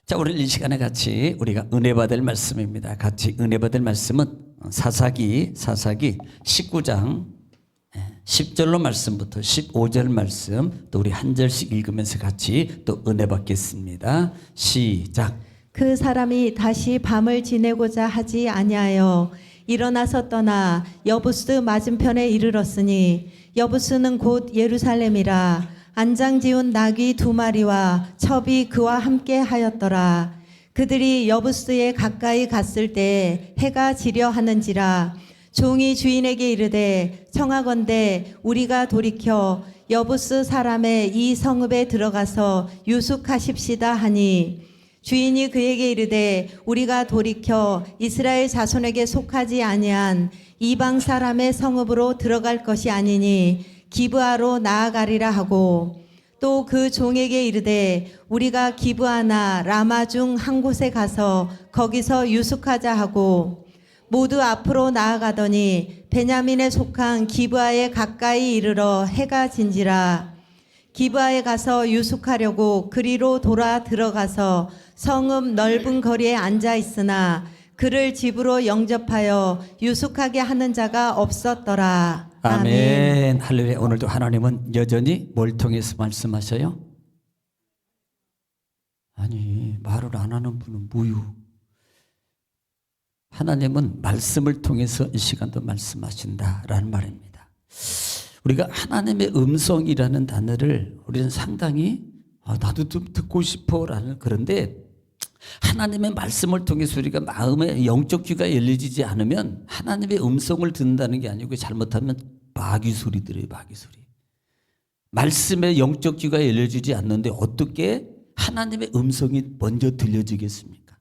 자, 오늘 이 시간에 같이 우리가 은혜 받을 말씀입니다. 같이 은혜 받을 말씀은 사사기 19장 10절로 말씀부터 15절 말씀 또 우리 한 절씩 읽으면서 같이 또 은혜 받겠습니다. 시작. 그 사람이 다시 밤을 지내고자 하지 아니하여 일어나서 떠나 여부스 맞은편에 이르렀으니 여부스는 곧 예루살렘이라. 안장 지운 나귀 2마리와 첩이 그와 함께 하였더라. 그들이 여부스에 가까이 갔을 때 해가 지려 하는지라. 종이 주인에게 이르되 청하건대 우리가 돌이켜 여부스 사람의 이 성읍에 들어가서 유숙하십시다 하니, 주인이 그에게 이르되 우리가 돌이켜 이스라엘 자손에게 속하지 아니한 이방 사람의 성읍으로 들어갈 것이 아니니 기브아로 나아가리라 하고, 또 그 종에게 이르되 우리가 기브아나 라마 중 한 곳에 가서 거기서 유숙하자 하고, 모두 앞으로 나아가더니 베냐민에 속한 기브아에 가까이 이르러 해가 진지라. 기브아에 가서 유숙하려고 그리로 돌아 들어가서 성읍 넓은 거리에 앉아 있으나 그를 집으로 영접하여 유숙하게 하는 자가 없었더라. 아멘. 할렐루야. 오늘도 하나님은 여전히 뭘 통해서 말씀하셔요? 아니, 말을 안 하는 분은 뭐유? 하나님은 말씀을 통해서 이 시간도 말씀하신다라는 말입니다. 우리가 하나님의 음성이라는 단어를 우리는 상당히 나도 좀 듣고 싶어라는, 그런데 하나님의 말씀을 통해서 우리가 마음의 영적 귀가 열려지지 않으면 하나님의 음성을 듣는다는 게 아니고 잘못하면 마귀 소리 들어요. 마귀 소리. 말씀의 영적 귀가 열려지지 않는데 어떻게 하나님의 음성이 먼저 들려지겠습니까?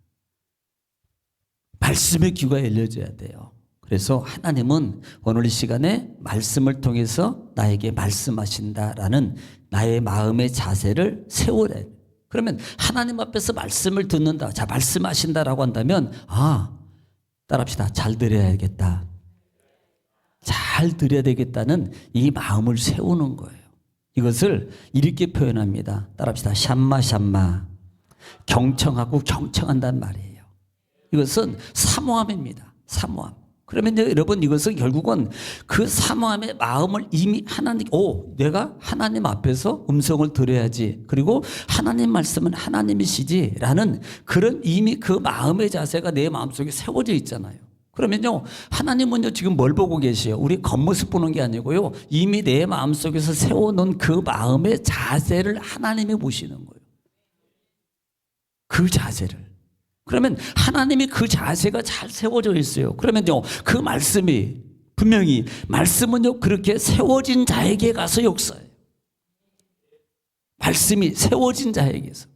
말씀의 귀가 열려져야 돼요. 그래서 하나님은 오늘 이 시간에 말씀을 통해서 나에게 말씀하신다라는 나의 마음의 자세를 세워야 돼요. 그러면 하나님 앞에서 말씀을 듣는다. 자, 말씀하신다라고 한다면 따라합시다. 잘 들어야겠다. 잘 들어야 되겠다는 이 마음을 세우는 거예요. 이것을 이렇게 표현합니다. 따라합시다. 샴마. 경청하고 경청한다는 말이에요. 이것은 사모함입니다. 사모함. 그러면 여러분, 이것은 결국은 그 사모함의 마음을 이미 내가 하나님 앞에서 음성을 들어야지, 그리고 하나님 말씀은 하나님이시지라는 그런 이미 그 마음의 자세가 내 마음속에 세워져 있잖아요. 그러면요, 하나님은요 지금 뭘 보고 계세요? 우리 겉모습 보는 게 아니고요, 이미 내 마음속에서 세워놓은 그 마음의 자세를 하나님이 보시는 거예요. 그 자세를. 그러면 하나님이 그 자세가 잘 세워져 있어요. 그러면요, 그 말씀이 분명히 말씀은요 그렇게 세워진 자에게 가서 역사해요. 말씀이 세워진 자에게서.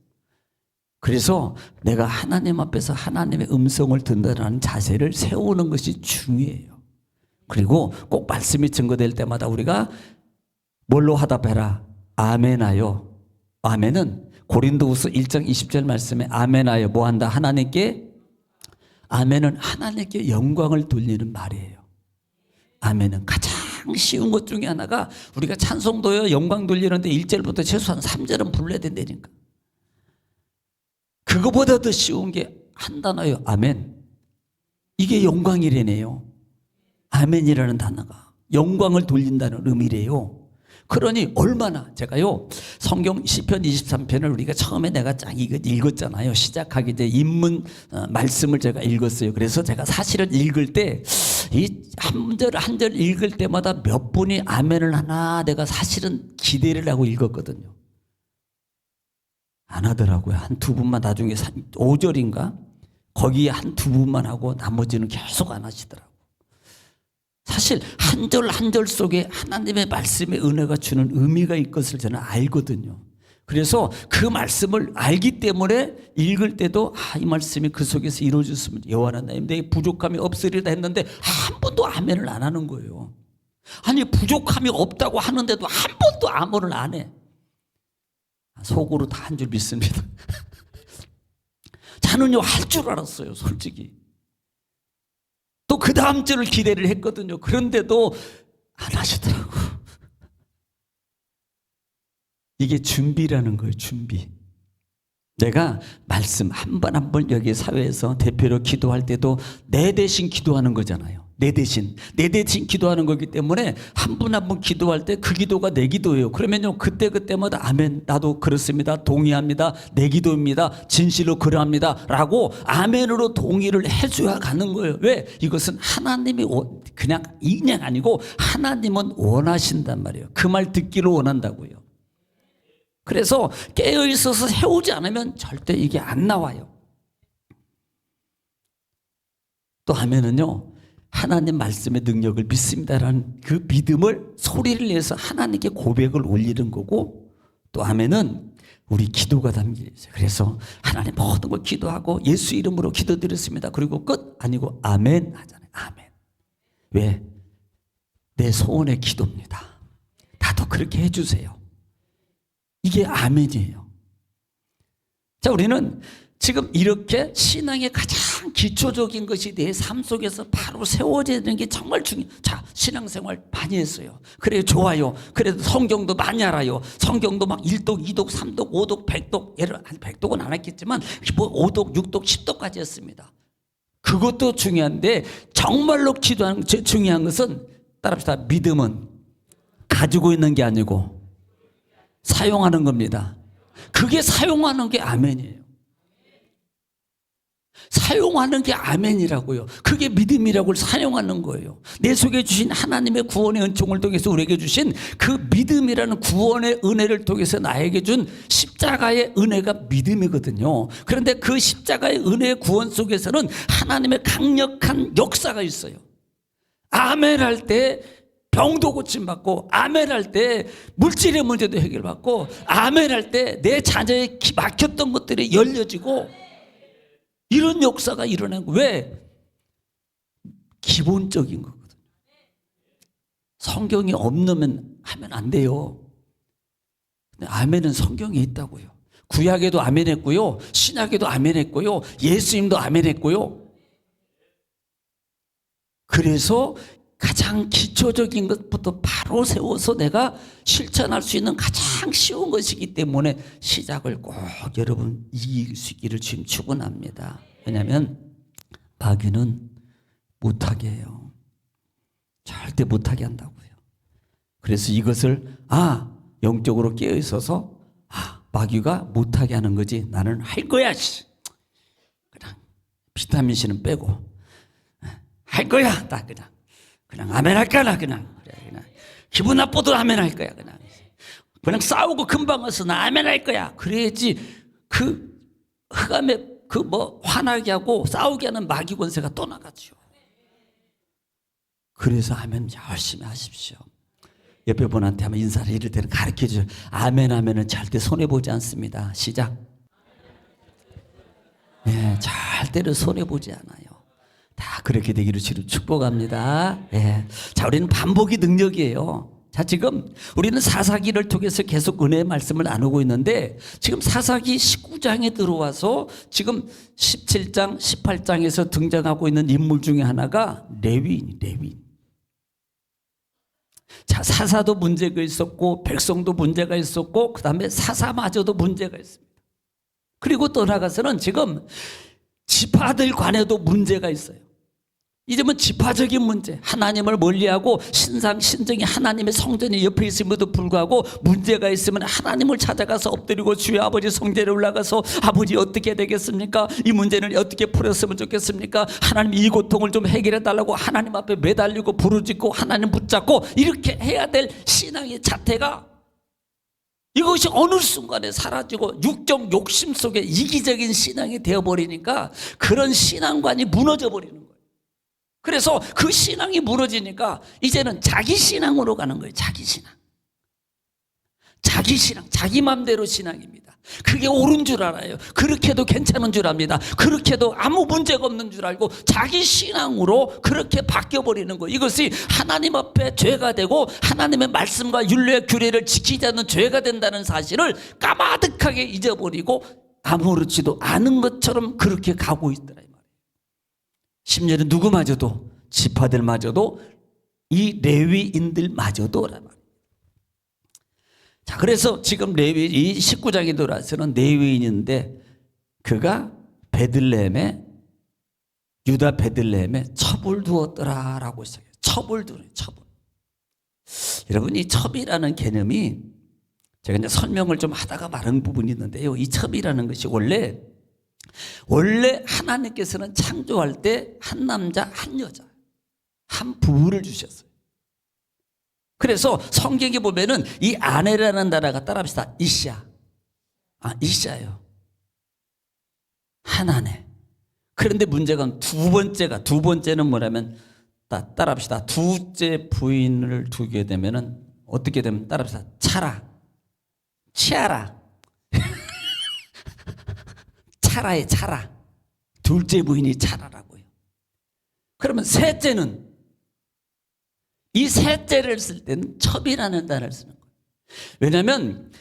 그래서 내가 하나님 앞에서 하나님의 음성을 듣는다는 자세를 세우는 것이 중요해요. 그리고 꼭 말씀이 증거될 때마다 우리가 뭘로 화답해라? 아멘하여. 아멘은 고린도후서 1장 20절 말씀에 아멘하여 뭐한다? 하나님께. 아멘은 하나님께 영광을 돌리는 말이에요. 아멘은 가장 쉬운 것 중에 하나가, 우리가 찬송도요 영광 돌리는데 1절부터 최소한 3절은 불러야 된다니까. 그거보다 더 쉬운 게 한 단어예요. 아멘. 이게 영광이래네요. 아멘이라는 단어가 영광을 돌린다는 의미래요. 그러니 얼마나, 제가요 성경 시편 23편을 우리가 처음에 내가 쫙 읽었잖아요. 시작하기 전에 인문 말씀을 제가 읽었어요. 그래서 제가 사실은 읽을 때 이 한 절 한 절 읽을 때마다 몇 분이 아멘을 하나 내가 사실은 기대를 하고 읽었거든요. 안 하더라고요. 한 두 분만, 나중에 5절인가 거기에 한 두 분만 하고 나머지는 계속 안 하시더라고요. 사실 한 절 한 절 속에 하나님의 말씀의 은혜가 주는 의미가 있을 것을 저는 알거든요. 그래서 그 말씀을 알기 때문에 읽을 때도 이 말씀이 그 속에서 이루어졌으면 여호와는 나의 내 부족함이 없으리다 했는데 한 번도 아멘을 안 하는 거예요. 아니, 부족함이 없다고 하는데도 한 번도 아멘을 안 해. 속으로 다 한 줄 믿습니다. 저는요 할 줄 알았어요, 솔직히. 또 그 다음 절을 기대를 했거든요. 그런데도 안 하시더라고. 이게 준비라는 거예요. 준비. 내가 말씀 한 번 한 번 여기 사회에서 대표로 기도할 때도 내 대신 기도하는 거잖아요. 내 대신 기도하는 거기 때문에 한 분 한 분 기도할 때 그 기도가 내 기도예요. 그러면요 그때마다 아멘, 나도 그렇습니다, 동의합니다, 내 기도입니다, 진실로 그러합니다 라고 아멘으로 동의를 해줘야 가는 거예요. 왜? 이것은 하나님이 그냥 아니고 하나님은 원하신단 말이에요. 그 말 듣기를 원한다고요. 그래서 깨어있어서 세우지 않으면 절대 이게 안 나와요. 또 하면은요 하나님 말씀의 능력을 믿습니다라는 그 믿음을 소리를 내서 하나님께 고백을 올리는 거고, 또 하면은 우리 기도가 담겨 있어요. 그래서 하나님 모든 걸 기도하고 예수 이름으로 기도드렸습니다. 그리고 끝 아니고 아멘 하잖아요. 아멘. 왜? 내 소원의 기도입니다. 나도 그렇게 해주세요. 이게 아멘이에요. 자, 우리는 지금 이렇게 신앙의 가장 기초적인 것이 내 삶 속에서 바로 세워져야 되는 게 정말 중요해요. 자, 신앙생활 많이 했어요. 그래요, 좋아요. 그래도 성경도 많이 알아요. 성경도 막 1독, 2독, 3독, 5독, 100독, 예를 100독은 안 했겠지만 뭐 5독, 6독, 10독까지 했습니다. 그것도 중요한데 정말로 기도하는 중요한 것은 따라합시다. 믿음은 가지고 있는 게 아니고 사용하는 겁니다. 그게 사용하는 게 아멘이에요. 사용하는 게 아멘이라고요. 그게 믿음이라고 사용하는 거예요. 내 속에 주신 하나님의 구원의 은총을 통해서 우리에게 주신 그 믿음이라는 구원의 은혜를 통해서 나에게 준 십자가의 은혜가 믿음이거든요. 그런데 그 십자가의 은혜의 구원 속에서는 하나님의 강력한 역사가 있어요. 아멘 할 때 병도 고침받고, 아멘 할 때 물질의 문제도 해결받고, 아멘 할 때 내 자녀의 막혔던 것들이 열려지고, 이런 역사가 일어난 거. 왜? 기본적인 거거든요. 성경이 없으면 하면 안 돼요. 근데 아멘은 성경에 있다고요. 구약에도 아멘 했고요, 신약에도 아멘 했고요, 예수님도 아멘 했고요. 그래서 가장 기초적인 것부터 바로 세워서 내가 실천할 수 있는 가장 쉬운 것이기 때문에 시작을 꼭 여러분 이길 수 있기를 지금 축원합니다. 왜냐하면 마귀는 못하게 해요. 절대 못하게 한다고요. 그래서 이것을 영적으로 깨어 있어서 마귀가 못하게 하는 거지, 나는 할 거야. 그냥 비타민 C는 빼고 할 거야. 딱 그냥 아멘 할 거야. 그냥 기분 나빠도 아멘 할 거야. 그냥 싸우고 금방 와서 나 아멘 할 거야. 그래야지 그 흑암에 화나게 하고 싸우게 하는 마귀 권세가 떠나가죠. 그래서 아멘 열심히 하십시오. 옆에 분한테 한번 인사를 이럴 때는 가르쳐줘요. 아멘 하면은 절대 손해보지 않습니다. 시작. 네, 절대로 손해보지 않아요. 다 그렇게 되기를 주로 축복합니다. 예. 자, 우리는 반복이 능력이에요. 자, 지금 우리는 사사기를 통해서 계속 은혜의 말씀을 나누고 있는데, 지금 사사기 19장에 들어와서 지금 17장, 18장에서 등장하고 있는 인물 중에 하나가 레위인. 자, 사사도 문제가 있었고, 백성도 문제가 있었고, 그 다음에 사사마저도 문제가 있습니다. 그리고 또 나가서는 지금 지파들 간에도 문제가 있어요. 이제는 지파적인 문제, 하나님을 멀리하고 신상 신정이 하나님의 성전이 옆에 있음에도 불구하고 문제가 있으면 하나님을 찾아가서 엎드리고 주여 아버지 성전에 올라가서 아버지 어떻게 되겠습니까? 이 문제는 어떻게 풀었으면 좋겠습니까? 하나님 이 고통을 좀 해결해 달라고 하나님 앞에 매달리고 부르짖고 하나님 붙잡고 이렇게 해야 될 신앙의 자태가, 이것이 어느 순간에 사라지고 육적 욕심 속에 이기적인 신앙이 되어버리니까 그런 신앙관이 무너져 버리는 거예요. 그래서 그 신앙이 무너지니까 이제는 자기 신앙으로 가는 거예요. 자기 신앙, 자기 맘대로 신앙입니다. 그게 옳은 줄 알아요. 그렇게 해도 괜찮은 줄 압니다. 그렇게 해도 아무 문제가 없는 줄 알고 자기 신앙으로 그렇게 바뀌어버리는 거예요. 이것이 하나님 앞에 죄가 되고 하나님의 말씀과 율례 규례를 지키지 않는 죄가 된다는 사실을 까마득하게 잊어버리고 아무렇지도 않은 것처럼 그렇게 가고 있더라. 심지어는 누구마저도, 지파들마저도, 이 레위인들마저도란 말이에요. 자, 그래서 지금 이 19장에 들어와서는 레위인인데 그가 베들레헴에 유다 베들레헴에 첩을 두었더라라고 시작해요. 첩을 두네, 첩을. 여러분, 이 첩이라는 개념이 제가 이제 설명을 좀 하다가 말한 부분이 있는데요. 이 첩이라는 것이 원래 하나님께서는 창조할 때 한 남자 한 여자 한 부부를 주셨어요. 그래서 성경에 보면은 이 아내라는 나라가 따라합시다. 이샤. 이샤예요. 한 아내. 그런데 문제가 두 번째는 뭐냐면 따라합시다. 둘째 부인을 두게 되면은 어떻게 되면 따라합시다. 치아라. 차라에 차라. 둘째 부인이 차라라고요. 그러면 셋째는 이 셋째를 쓸 때는 첩이라는 단어를 쓰는 거예요. 왜냐하면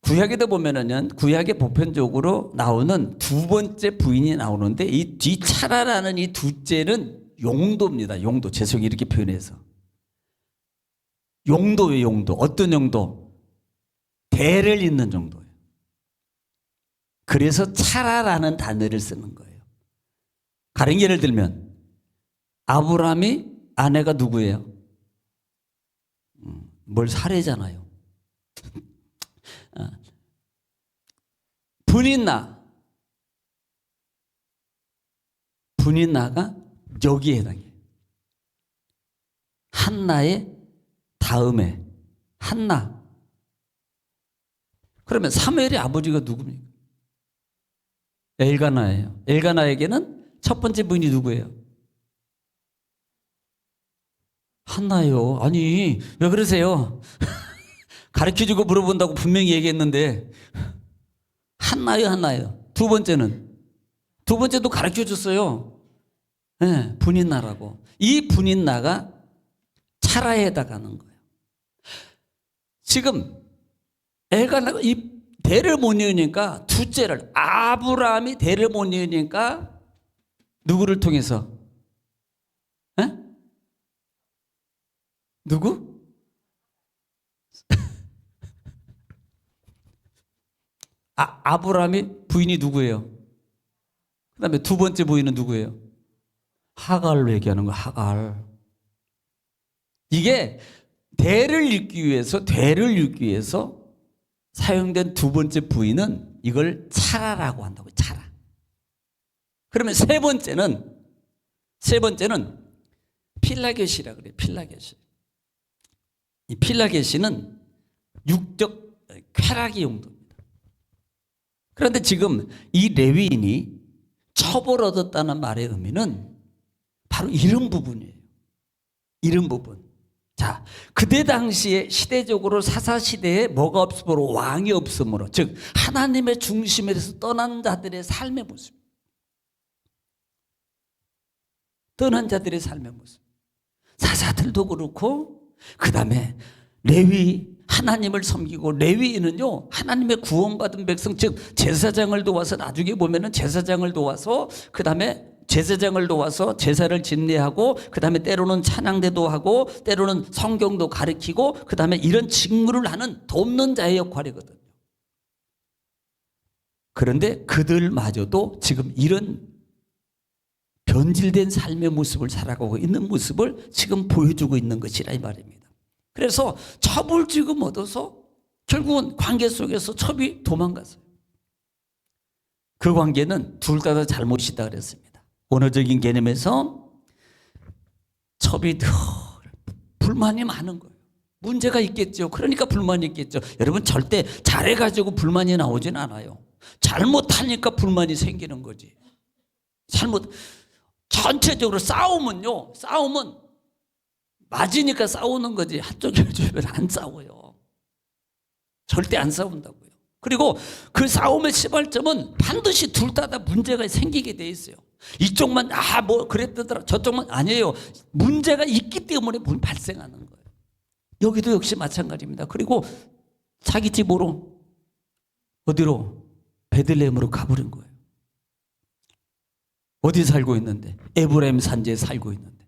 구약에도 보면은 구약에 보편적으로 나오는 두 번째 부인이 나오는데 이 뒤차라라는 이 둘째는 용도입니다. 용도. 죄송해요, 이렇게 표현해서. 용도예요, 용도. 어떤 용도? 대를 잇는 정도예요. 그래서 차라라는 단어를 쓰는 거예요. 다른 예를 들면 아브라함이 아내가 누구예요? 뭘 사례잖아요. 분인나가 여기에 해당해요. 한나의 다음에 한나. 그러면 사무엘의 아버지가 누굽니까? 엘가나예요. 엘가나에게는 첫 번째 부인이 누구예요? 한나요. 아니, 왜 그러세요? 가르쳐주고 물어본다고 분명히 얘기했는데 한나요. 두 번째도 가르쳐줬어요. 네, 분인나라고. 이 분인나가 차라에 해당하는 거예요. 지금 엘가나가 이 대를 못 이으니까 둘째를 아브라함이 대를 못 이으니까 누구를 통해서? 에? 누구? 아브라함이 부인이 누구예요? 그 다음에 두 번째 부인은 누구예요? 하갈로 얘기하는 거, 하갈. 이게 대를 잇기 위해서 사용된 두 번째 부인은 이걸 차라라고 한다고요. 차라. 그러면 세 번째는 필라겟이라 그래요. 필라겟이. 이 필라겟이는 육적 쾌락의 용도입니다. 그런데 지금 이 레위인이 첩을 얻었다는 말의 의미는 바로 이런 부분이에요. 이런 부분. 자, 그때 당시에 시대적으로 사사시대에 뭐가 없으므로 왕이 없으므로, 즉 하나님의 중심에서 떠난 자들의 삶의 모습. 떠난 자들의 삶의 모습. 사사들도 그렇고 그 다음에 레위, 하나님을 섬기고, 레위인은요 하나님의 구원받은 백성, 즉 제사장을 도와서, 나중에 보면은 제사장을 도와서, 그 다음에 제사장을 도와서 제사를 진례하고, 그 다음에 때로는 찬양대도 하고, 때로는 성경도 가르치고, 그 다음에 이런 직무를 하는 돕는 자의 역할이거든요. 그런데 그들마저도 지금 이런 변질된 삶의 모습을 살아가고 있는 모습을 지금 보여주고 있는 것이라 이 말입니다. 그래서 첩을 지금 얻어서 결국은 관계 속에서 첩이 도망갔어요. 그 관계는 둘 다 잘못이다 그랬습니다. 언어적인 개념에서 첩이 늘 불만이 많은 거예요. 문제가 있겠죠. 그러니까 불만이 있겠죠. 여러분, 절대 잘해가지고 불만이 나오진 않아요. 잘못하니까 불만이 생기는 거지. 전체적으로 싸움은 맞으니까 싸우는 거지, 한쪽이 해주면 안 싸워요. 절대 안 싸운다고요. 그리고 그 싸움의 시발점은 반드시 둘 다 문제가 생기게 돼 있어요. 이쪽만 뭐 그랬더라, 저쪽만 아니에요. 문제가 있기 때문에 발생하는 거예요. 여기도 역시 마찬가지입니다. 그리고 자기 집으로, 어디로? 베들레헴으로 가버린 거예요. 어디 살고 있는데? 에브라임 산지에 살고 있는데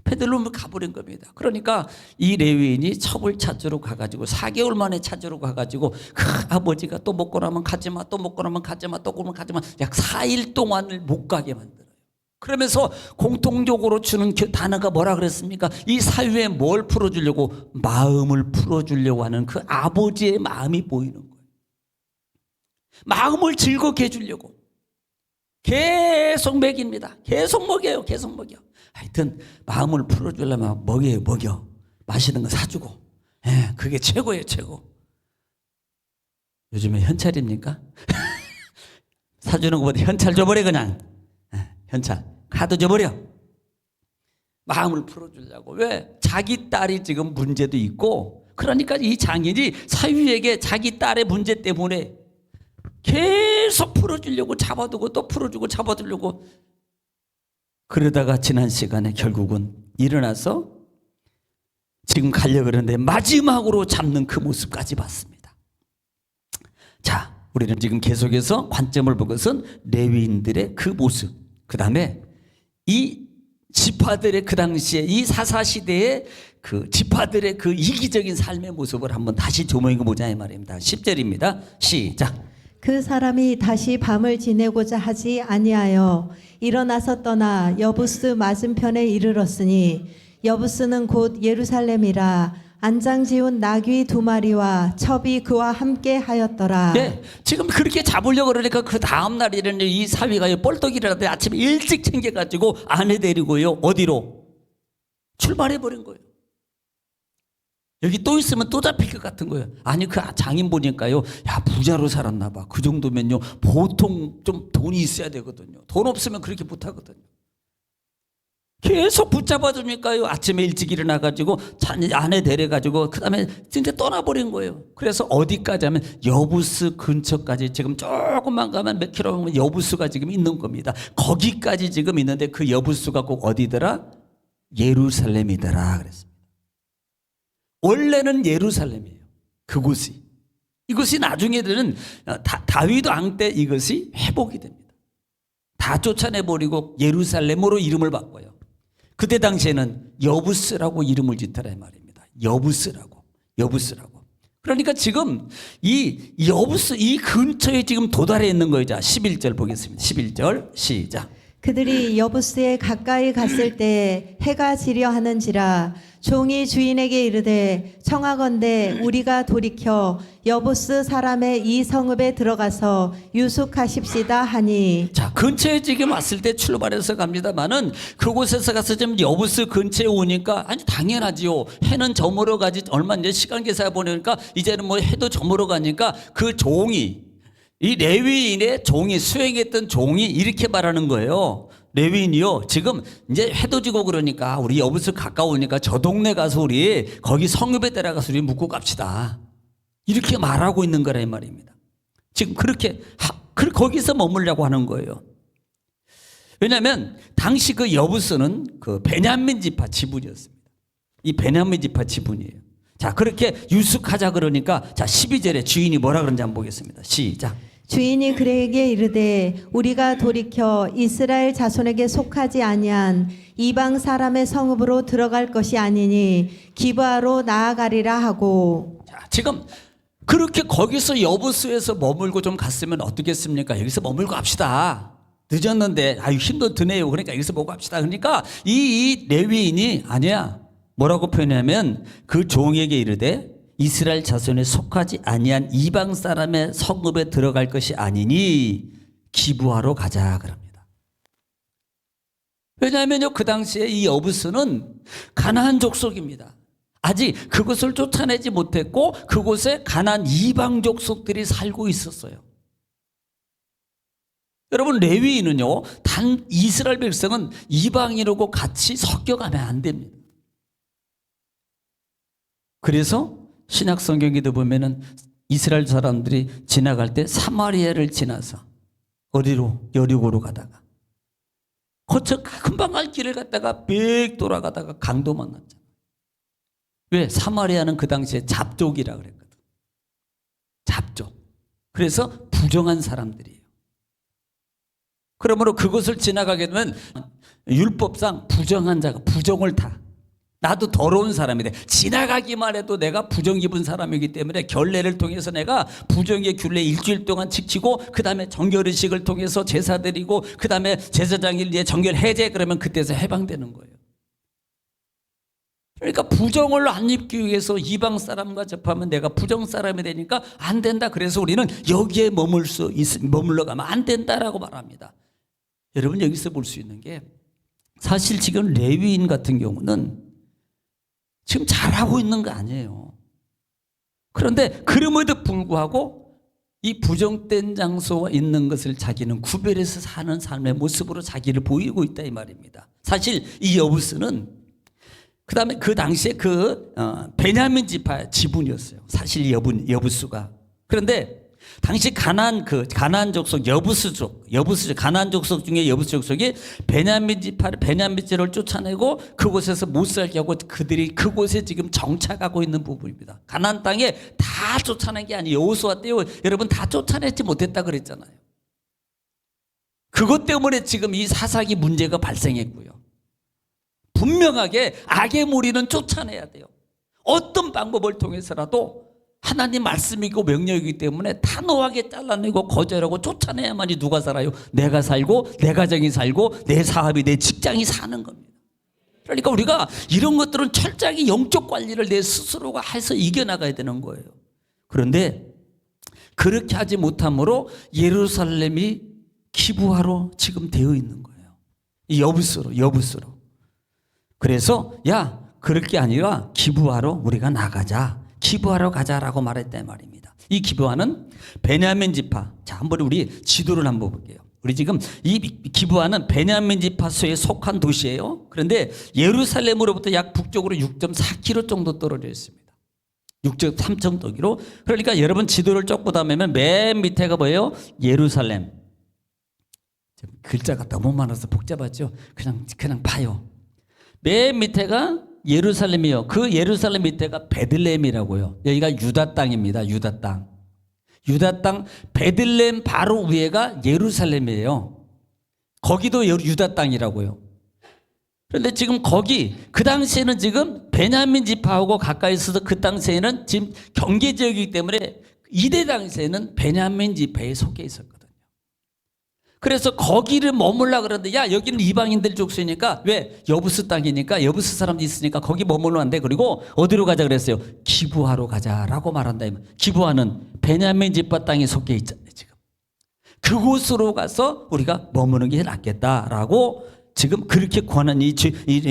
베들레헴을 가버린 겁니다. 그러니까 이 레위인이 첩을 찾으러 가가지고 4개월 만에 찾으러 가가지고 그 아버지가 또 먹고 나면 가지마, 또 먹고 나면 가지마, 또 먹고 나면 가지마, 약 4일 동안을 못 가게 만들어요. 그러면서 공통적으로 주는 단어가 뭐라 그랬습니까? 이 사유에 뭘 풀어주려고? 마음을 풀어주려고 하는 그 아버지의 마음이 보이는 거예요. 마음을 즐겁게 해주려고 계속 먹입니다. 계속 먹여요. 계속 먹여. 하여튼 마음을 풀어주려면 먹여요. 먹여. 맛있는 거 사주고. 예, 그게 최고예요. 최고. 요즘에 현찰입니까? 사주는 것보다 현찰 줘버려 그냥. 예, 현찰. 카드 줘버려. 마음을 풀어주려고. 왜? 자기 딸이 지금 문제도 있고, 그러니까 이 장인이 사위에게 자기 딸의 문제 때문에 계속 풀어주려고 잡아두고 또 풀어주고 잡아두려고. 그러다가 지난 시간에 결국은 일어나서 지금 가려고 그러는데 마지막으로 잡는 그 모습까지 봤습니다. 자, 우리는 지금 계속해서 관점을 본 것은 레위인들의 그 모습, 그 다음에 이 지파들의 그 당시에 이 사사시대의 그 지파들의 그 이기적인 삶의 모습을 한번 다시 조명해 보자 이 말입니다. 10절입니다. 시작. 그 사람이 다시 밤을 지내고자 하지 아니하여 일어나서 떠나 여부스 맞은편에 이르렀으니 여부스는 곧 예루살렘이라 안장 지운 나귀 2마리와 첩이 그와 함께 하였더라. 네, 지금 그렇게 잡으려고 그러니까 그 다음 날에는 이 사위가 뻘떡이라도 아침에 일찍 챙겨가지고 아내 데리고요. 어디로? 출발해 버린 거예요. 여기 또 있으면 또 잡힐 것 같은 거예요. 아니 그 장인 보니까요, 야 부자로 살았나 봐. 그 정도면요 보통 좀 돈이 있어야 되거든요. 돈 없으면 그렇게 못하거든요. 계속 붙잡아 주니까요, 아침에 일찍 일어나가지고 아내 데려가지고 그 다음에 진짜 떠나버린 거예요. 그래서 어디까지 하면 여부스 근처까지, 지금 조금만 가면 몇 킬로 가면 여부스가 지금 있는 겁니다. 거기까지 지금 있는데 그 여부스가 꼭 어디더라? 예루살렘이더라 그랬습니다. 원래는 예루살렘이에요. 그곳이. 이것이 나중에는 다윗 왕 때 이것이 회복이 됩니다. 다 쫓아내버리고 예루살렘으로 이름을 바꿔요. 그때 당시에는 여부스라고 이름을 짓더라 이 말입니다. 여부스라고. 그러니까 지금 이 여부스 이 근처에 지금 도달해 있는 거죠. 11절 보겠습니다. 11절 시작. 그들이 여부스에 가까이 갔을 때 해가 지려 하는지라 종이 주인에게 이르되 청하건대 우리가 돌이켜 여부스 사람의 이 성읍에 들어가서 유숙하십시다 하니. 자, 근처에 지금 왔을 때 출발해서 갑니다만은 그곳에서 가서 지금 여부스 근처에 오니까 아니 당연하지요. 해는 저물어 가지 얼마 이제 시간 계산 보니까 이제는 뭐 해도 저물어 가니까 그 종이, 이 레위인의 종이, 수행했던 종이 이렇게 말하는 거예요. 레위인이요, 지금 이제 해도 지고 그러니까 우리 여부스 가까우니까 저 동네 가서 우리 거기 성읍에 들어가서 우리 묵고 갑시다. 이렇게 말하고 있는 거라 이 말입니다. 지금 그렇게 거기서 머물려고 하는 거예요. 왜냐하면 당시 그 여부스는 그 베냐민 지파 지분이었습니다. 이 베냐민 지파 지분이에요. 자, 그렇게 유숙하자 그러니까 자 12절에 주인이 뭐라 그런지 한번 보겠습니다. 시작. 주인이 그에게 이르되 우리가 돌이켜 이스라엘 자손에게 속하지 아니한 이방 사람의 성읍으로 들어갈 것이 아니니 기브아로 나아가리라 하고. 자, 지금 그렇게 거기서 여부스에서 머물고 좀 갔으면 어떻겠습니까? 여기서 머물고 합시다. 늦었는데 아유 힘도 드네요. 그러니까 여기서 먹고 합시다. 그러니까 이 레위인이 아니야. 뭐라고 표현하면 그 종에게 이르되 이스라엘 자손에 속하지 아니한 이방 사람의 성읍에 들어갈 것이 아니니 기브아로 가자 그럽니다. 왜냐하면요 그 당시에 이 여부스는 가나안 족속입니다. 아직 그것을 쫓아내지 못했고 그곳에 가나안 이방 족속들이 살고 있었어요. 여러분 레위인은요 단 이스라엘 백성은 이방인하고 같이 섞여가면 안 됩니다. 그래서 신약 성경에도 보면은 이스라엘 사람들이 지나갈 때 사마리아를 지나서 어디로? 여리고로 가다가 거쳐 금방 갈 길을 갔다가 빽 돌아가다가 강도 만났잖아요. 왜? 사마리아는 그 당시에 잡족이라 그랬거든. 잡족. 그래서 부정한 사람들이에요. 그러므로 그것을 지나가게 되면 율법상 부정한 자가 부정을 타. 나도 더러운 사람이 돼. 지나가기만 해도 내가 부정 입은 사람이기 때문에 결례를 통해서 내가 부정의 균례 일주일 동안 지키고 그 다음에 정결의식을 통해서 제사 드리고 그 다음에 제사장일 정결 해제 그러면 그때서 해방되는 거예요. 그러니까 부정을 안 입기 위해서 이방 사람과 접하면 내가 부정 사람이 되니까 안 된다. 그래서 우리는 여기에 머물러 가면 안 된다라고 말합니다. 여러분 여기서 볼 수 있는 게 사실 지금 레위인 같은 경우는 지금 잘하고 있는 거 아니에요. 그런데 그럼에도 불구하고 이 부정된 장소와 있는 것을 자기는 구별해서 사는 삶의 모습으로 자기를 보이고 있다 이 말입니다. 사실 이 여부스는 그다음에 그 당시에 베냐민 지파 지분이었어요. 사실 여부수가. 그런데 당시 가나안 족속 여부수족 가나안 족속 중에 여부수 족속이 베냐민 지파를 쫓아내고 그곳에서 못 살게 하고 그들이 그곳에 지금 정착하고 있는 부분입니다. 가나안 땅에 다 쫓아낸 게 아니에요. 여호수아 때 여러분 다 쫓아내지 못했다 그랬잖아요. 그것 때문에 지금 이 사사기 문제가 발생했고요. 분명하게 악의 무리는 쫓아내야 돼요. 어떤 방법을 통해서라도 하나님 말씀이고 명령이기 때문에 단호하게 잘라내고 거절하고 쫓아내야만이 누가 살아요? 내가 살고 내 가정이 살고 내 사업이 내 직장이 사는 겁니다. 그러니까 우리가 이런 것들은 철저하게 영적 관리를 내 스스로가 해서 이겨나가야 되는 거예요. 그런데 그렇게 하지 못함으로 예루살렘이 기부하러 지금 되어 있는 거예요. 이 여부수로. 그래서 그럴 게 아니라 기부하러 우리가 나가자. 기부하러 가자라고 말했단 말입니다. 이 기부하는 베냐민 지파. 자, 한번 우리 지도를 한번 볼게요. 우리 지금 이 기부하는 베냐민 지파소에 속한 도시예요. 그런데 예루살렘으로부터 약 북쪽으로 6.4km 정도 떨어져 있습니다. 6.3km. 그러니까 여러분 지도를 쭉 보다 보면 맨 밑에가 뭐예요? 예루살렘. 글자가 너무 많아서 복잡하죠. 그냥 봐요. 맨 밑에가 예루살렘이요. 그 예루살렘 밑에가 베들레헴이라고요. 여기가 유다 땅입니다. 유다 땅. 베들레헴 바로 위에가 예루살렘이에요. 거기도 유다 땅이라고요. 그런데 지금 그 당시에는 지금 베냐민 지파하고 가까이 있어서 그 당시에는 지금 경계 지역이기 때문에 이때 당시에는 베냐민 지파에 속해 있었거든요. 그래서 거기를 머물라 그러는데 여기는 이방인들 족속이니까 왜? 여부스 땅이니까 여부스 사람들이 있으니까 거기 머물러 안 돼. 그리고 어디로 가자 그랬어요? 기부하러 가자라고 말한다. 기부하는 베냐민 지파 땅에 속해 있잖아요. 지금 그곳으로 가서 우리가 머무는 게 낫겠다라고 지금 그렇게 권한 이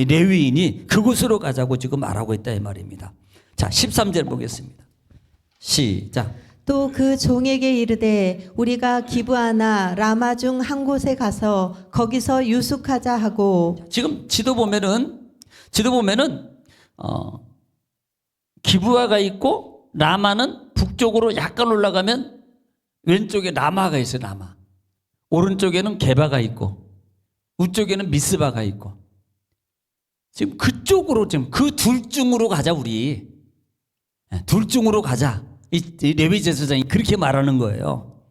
레위인이 그곳으로 가자고 지금 말하고 있다 이 말입니다. 자, 13절 보겠습니다. 시작. 또 그 종에게 이르되 우리가 기부하나 라마 중 한 곳에 가서 거기서 유숙하자 하고. 지금 지도 보면은 기부하가 있고 라마는 북쪽으로 약간 올라가면 왼쪽에 라마가 있어요. 라마. 오른쪽에는 게바가 있고 우쪽에는 미스바가 있고 지금 그쪽으로 지금 그 둘 중으로 가자 우리. 둘 중으로 가자. 이 레위 제사장이 그렇게 말하는 거예요.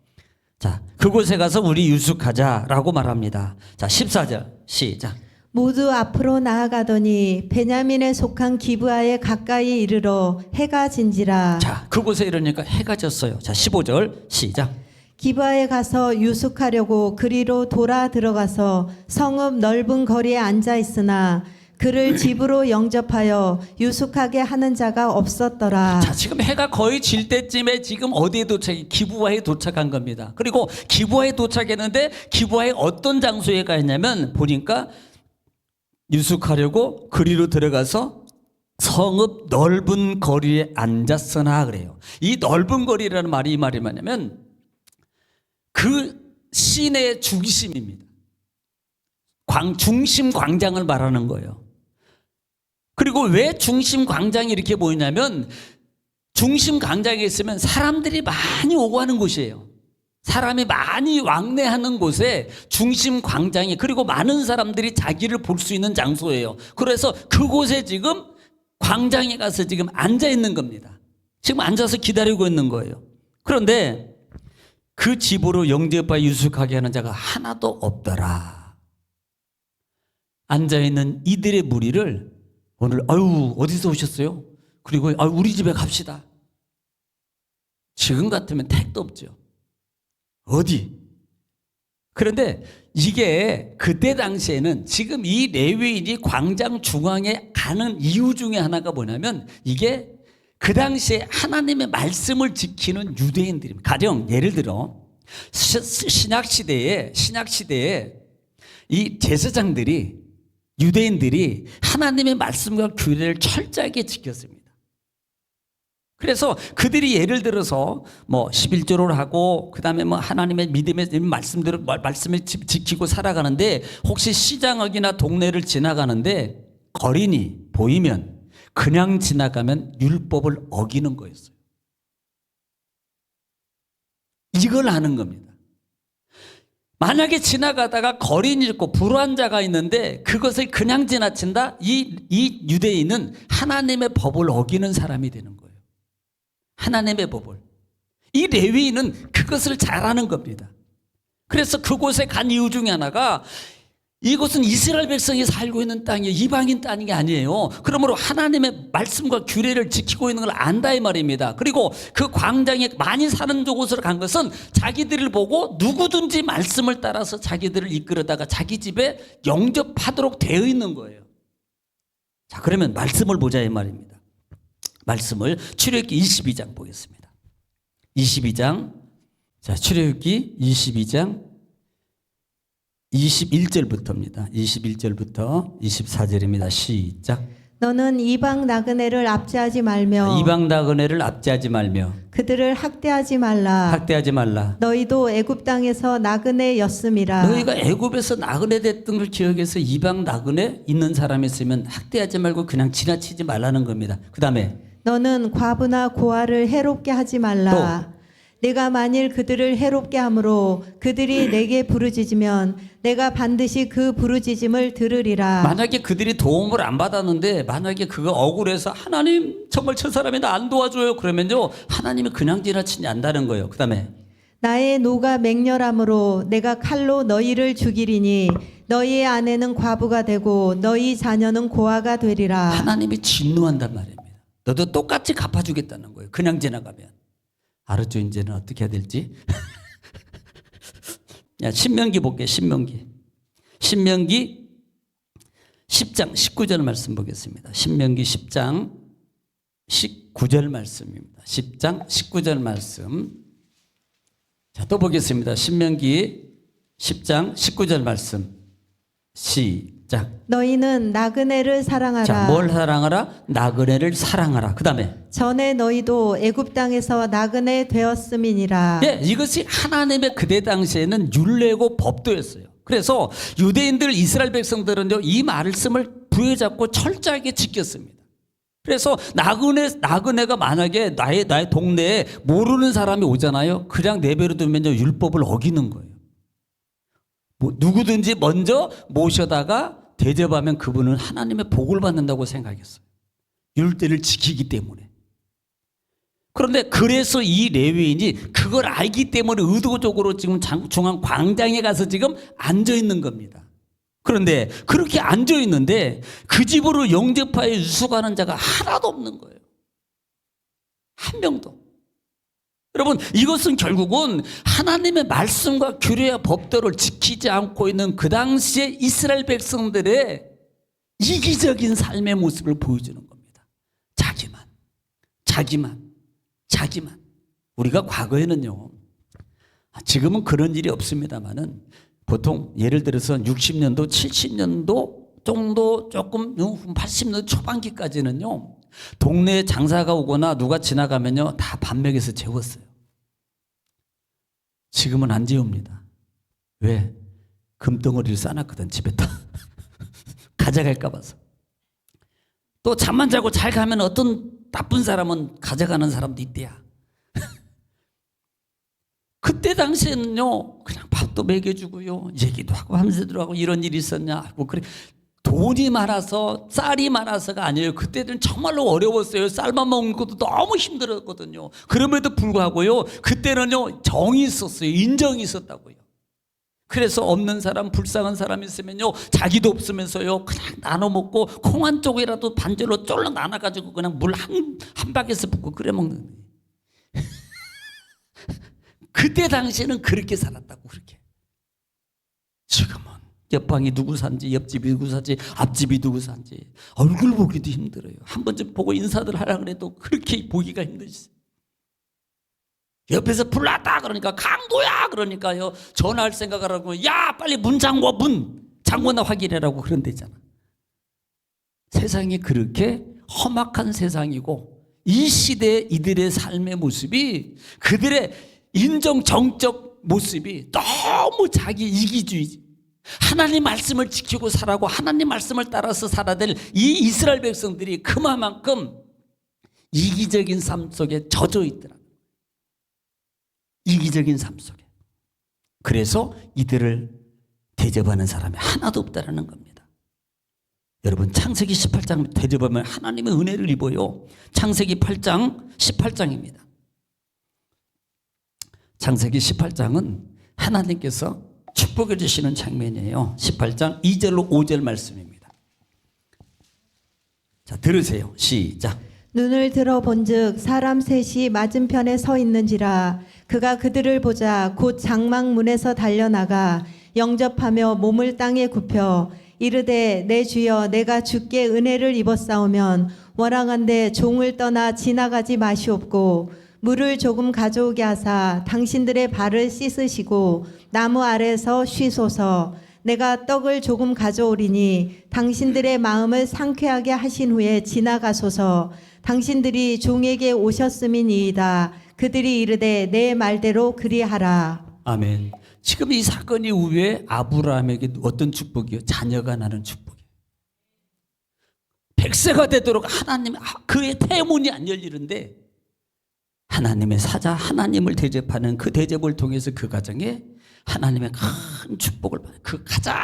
자, 그곳에 가서 우리 유숙하자라고 말합니다. 자, 14절 시작. 모두 앞으로 나아가더니 베냐민에 속한 기브아에 가까이 이르러 해가 진지라. 자, 그곳에 이르니까 해가 졌어요. 자, 15절 시작. 기브아에 가서 유숙하려고 그리로 돌아 들어가서 성읍 넓은 거리에 앉아 있으나 그를 집으로 영접하여 유숙하게 하는 자가 없었더라. 자, 지금 해가 거의 질 때쯤에 지금 어디에 기브아에 도착한 겁니다. 그리고 기브아에 도착했는데 기브아에 어떤 장소에 가 있냐면 보니까 유숙하려고 그리로 들어가서 성읍 넓은 거리에 앉았으나 그래요. 이 넓은 거리라는 말이 이 말이 뭐냐면 그 시내의 중심입니다. 중심 광장을 말하는 거예요. 그리고 왜 중심 광장이 이렇게 보이냐면 중심 광장에 있으면 사람들이 많이 오고 하는 곳이에요. 사람이 많이 왕래하는 곳에 중심 광장이 그리고 많은 사람들이 자기를 볼 수 있는 장소예요. 그래서 그곳에 지금 광장에 가서 지금 앉아 있는 겁니다. 지금 앉아서 기다리고 있는 거예요. 그런데 그 집으로 영접하여 유숙하게 하는 자가 하나도 없더라. 앉아있는 이들의 무리를 오늘 아유 어디서 오셨어요? 그리고 아유 우리 집에 갑시다. 지금 같으면 택도 없죠. 어디? 그런데 이게 그때 당시에는 지금 이 레위인이 광장 중앙에 가는 이유 중에 하나가 뭐냐면 이게 그 당시에 하나님의 말씀을 지키는 유대인들입니다. 가령 예를 들어 신약 시대에 이 제사장들이 유대인들이 하나님의 말씀과 규례를 철저하게 지켰습니다. 그래서 그들이 예를 들어서 뭐 11조를 하고 그다음에 뭐 하나님의 믿음의 말씀을 지키고 살아가는데 혹시 시장역이나 동네를 지나가는데 거린이 보이면 그냥 지나가면 율법을 어기는 거였어요. 이걸 하는 겁니다. 만약에 지나가다가 거린이 있고 불환자가 있는데 그것을 그냥 지나친다? 이 유대인은 하나님의 법을 어기는 사람이 되는 거예요. 하나님의 법을. 이 레위인은 그것을 잘하는 겁니다. 그래서 그곳에 간 이유 중에 하나가 이곳은 이스라엘 백성이 살고 있는 땅이에요. 이방인 땅이 아니에요. 그러므로 하나님의 말씀과 규례를 지키고 있는 걸 안다 이 말입니다. 그리고 그 광장에 많이 사는 곳으로 간 것은 자기들을 보고 누구든지 말씀을 따라서 자기들을 이끌어다가 자기 집에 영접하도록 되어 있는 거예요. 자, 그러면 말씀을 보자 이 말입니다. 말씀을 출애굽기 22장 보겠습니다. 22장. 자, 출애굽기 22장 21절부터입니다. 21절부터 24절입니다. 시작. 너는 이방 나그네를 압제하지 말며 이방 나그네를 압제하지 말며 그들을 학대하지 말라. 학대하지 말라. 너희도 애굽 땅에서 나그네였음이라. 너희가 애굽에서 나그네 됐던 걸 기억해서 이방 나그네 있는 사람이 있으면 학대하지 말고 그냥 지나치지 말라는 겁니다. 그 다음에 너는 과부나 고아를 해롭게 하지 말라. 내가 만일 그들을 해롭게 함으로 그들이 내게 부르짖으면 내가 반드시 그 부르짖음을 들으리라. 만약에 그들이 도움을 안 받았는데 만약에 그거 억울해서 하나님 정말 저 사람이 나 안 도와줘요 그러면요 하나님이 그냥 지나치지 않는다는 거예요. 그 다음에 나의 노가 맹렬함으로 내가 칼로 너희를 죽이리니 너희의 아내는 과부가 되고 너희 자녀는 고아가 되리라. 하나님이 진노한단 말입니다. 너도 똑같이 갚아주겠다는 거예요. 그냥 지나가면. 알았죠? 이제는 어떻게 해야 될지. 야, 신명기 볼게요. 신명기 10장 19절 말씀 보겠습니다. 신명기 10장 19절 말씀입니다. 10장 19절 말씀. 자, 또 보겠습니다. 신명기 10장 19절 말씀. 시작. 너희는 나그네를 사랑하라. 자, 뭘 사랑하라? 나그네를 사랑하라. 그 다음에 전에 너희도 애굽 땅에서 나그네 되었음이니라. 예, 이것이 하나님의 그때 당시에는 율례고 법도였어요. 그래서 유대인들 이스라엘 백성들은요 이 말씀을 부여잡고 철저하게 지켰습니다. 그래서 나그네가 만약에 나의 동네에 모르는 사람이 오잖아요. 그냥 내버려 두면요 율법을 어기는 거예요. 누구든지 먼저 모셔다가 대접하면 그분은 하나님의 복을 받는다고 생각했어요. 율대를 지키기 때문에. 그런데 그래서 이 레위인이 그걸 알기 때문에 의도적으로 지금 중앙 광장에 가서 지금 앉아 있는 겁니다. 그런데 그렇게 앉아 있는데 그 집으로 영접하여 유숙하는 자가 하나도 없는 거예요. 한 명도. 여러분, 이것은 결국은 하나님의 말씀과 규례와 법도를 지키지 않고 있는 그 당시에 이스라엘 백성들의 이기적인 삶의 모습을 보여주는 겁니다. 자기만. 우리가 과거에는요, 지금은 그런 일이 없습니다만은 보통 예를 들어서 60년도, 70년도 정도 조금 80년도 초반기까지는요, 동네에 장사가 오거나 누가 지나가면요 다 반맥에서 재웠어요. 지금은 안 재웁니다. 왜? 금덩어리를 싸놨거든 집에다. 가져갈까 봐서. 또 잠만 자고 잘 가면 어떤 나쁜 사람은 가져가는 사람도 있대야. 그때 당시에는요 그냥 밥도 먹여주고요 얘기도 하고 밤새도록 하고 이런 일이 있었냐 뭐 그래. 돈이 많아서 쌀이 많아서가 아니에요. 그때는 정말로 어려웠어요. 쌀만 먹는 것도 너무 힘들었거든요. 그럼에도 불구하고요 그때는요 정이 있었어요. 인정이 있었다고요. 그래서 없는 사람, 불쌍한 사람 있으면요, 자기도 없으면서요, 그냥 나눠 먹고 콩 한 쪽이라도 반절로 쫄라 나눠가지고 그냥 물 한 바퀴에서 붓고 끓여 먹는 거예요. 그때 당시에는 그렇게 살았다고. 그렇게. 지금은 옆방이 누구 산지, 옆집이 누구 산지, 앞집이 누구 산지 얼굴 보기도 힘들어요. 한 번쯤 보고 인사들 하려고 해도 그렇게 보기가 힘드시죠. 옆에서 불났다 그러니까 강도야 그러니까요, 전화할 생각을 하고 야 빨리 문 잠궈, 문 잠궈나 확인해라고 그런 데 있잖아. 세상이 그렇게 험악한 세상이고, 이 시대의 이들의 삶의 모습이, 그들의 인정 정적 모습이 너무 자기 이기주의지. 하나님 말씀을 지키고 살아고 하나님 말씀을 따라서 살아야 될 이 이스라엘 백성들이 그만큼 이기적인 삶 속에 젖어 있더라. 이기적인 삶 속에. 그래서 이들을 대접하는 사람이 하나도 없다라는 겁니다. 여러분, 창세기 18장 대접하면 하나님의 은혜를 입어요. 창세기 8장 18장입니다. 창세기 18장은 하나님께서 축복해 주시는 장면이에요. 18장 2절로 5절 말씀입니다. 자, 들으세요. 시작. 눈을 들어 본즉 사람 셋이 맞은편에 서 있는지라. 그가 그들을 보자 곧 장막문에서 달려나가 영접하며 몸을 땅에 굽혀 이르되 내 주여, 내가 주께 은혜를 입었사오면 원하건대 종을 떠나 지나가지 마시옵고 물을 조금 가져오게 하사 당신들의 발을 씻으시고 나무 아래서 쉬소서. 내가 떡을 조금 가져오리니 당신들의 마음을 상쾌하게 하신 후에 지나가소서. 당신들이 종에게 오셨음이니이다. 그들이 이르되 내 말대로 그리하라. 아멘. 지금 이 사건 이후에 아브라함에게 어떤 축복이요? 자녀가 나는 축복이에요. 100세가 되도록 하나님, 그의 태문이 안 열리는데 하나님의 사자, 하나님을 대접하는 그 대접을 통해서 그 가정에 하나님의 큰 축복을 받아요. 그 가장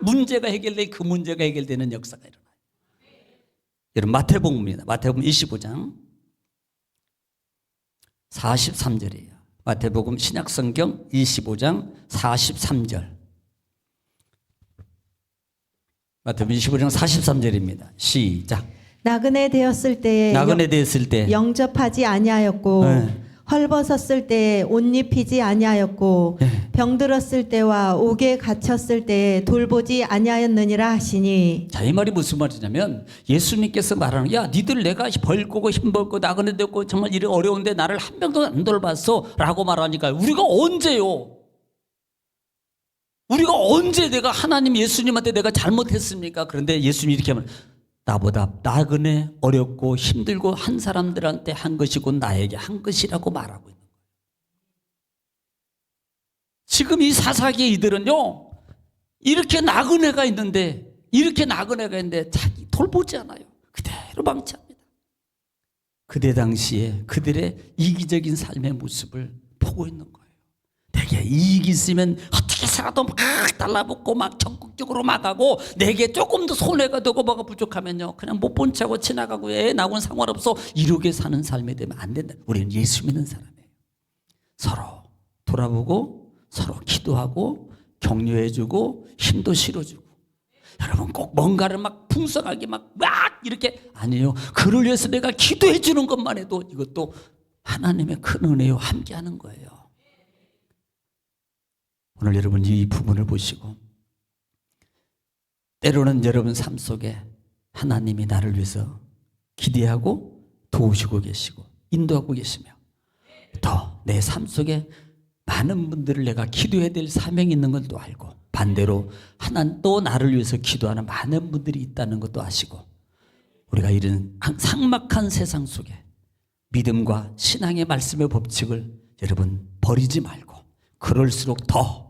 문제가 해결돼, 그 문제가 해결되는 역사가 일어나요. 여러분, 마태복음입니다. 마태복음 25장 43절이에요. 마태복음 신약성경 25장 43절. 마태복음 25장 43절입니다. 시작. 나그네 되었을 때에 나그네 되었을 때 영접하지 아니하였고 네. 헐벗었을 때에 옷 입히지 아니하였고 네. 병들었을 때와 옥에 갇혔을 때에 돌보지 아니하였느니라 하시니. 자, 이 말이 무슨 말이냐면 예수님께서 말하는, 야 니들 내가 벌거고 힘벌고 나그네 되고 정말 일이 어려운데 나를 한 명도 안 돌봤어 라고 말하니까 우리가 언제요? 우리가 언제 내가 하나님 예수님한테 내가 잘못했습니까? 그런데 예수님이 이렇게 하면 나보다 나그네 어렵고 힘들고 한 사람들한테 한 것이 곧 나에게 한 것이라고 말하고 있는 거예요. 지금 이 사사기의 이들은요, 이렇게 나그네가 있는데 자기 돌보지 않아요. 그대로 방치합니다. 그때 당시에 그들의 이기적인 삶의 모습을 보고 있는 거예요. 내게 이익이 있으면 어떻게 살아도 막 달라붙고 막 적극적으로 막 하고, 내게 조금 더 손해가 되고 뭐가 부족하면요 그냥 못 본 척하고 지나가고 애 나고는 상관없어 이렇게 사는 삶이 되면 안 된다. 우리는 예수 믿는 사람이에요. 서로 돌아보고 서로 기도하고 격려해주고 힘도 실어주고. 여러분, 꼭 뭔가를 막 풍성하게 막 이렇게 아니에요. 그를 위해서 내가 기도해 주는 것만 해도 이것도 하나님의 큰 은혜요 함께하는 거예요. 오늘 여러분 이 부분을 보시고, 때로는 여러분 삶 속에 하나님이 나를 위해서 기대하고 도우시고 계시고 인도하고 계시며, 더 내 삶 속에 많은 분들을 내가 기도해야 될 사명이 있는 것도 알고, 반대로 하나님 또 나를 위해서 기도하는 많은 분들이 있다는 것도 아시고, 우리가 이런 삭막한 세상 속에 믿음과 신앙의 말씀의 법칙을 여러분 버리지 말고, 그럴수록 더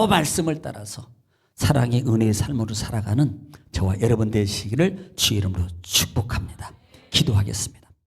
말씀을 따라서 사랑의 은혜의 삶으로 살아가는 저와 여러분 되시기를 주의 이름으로 축복합니다. 기도하겠습니다.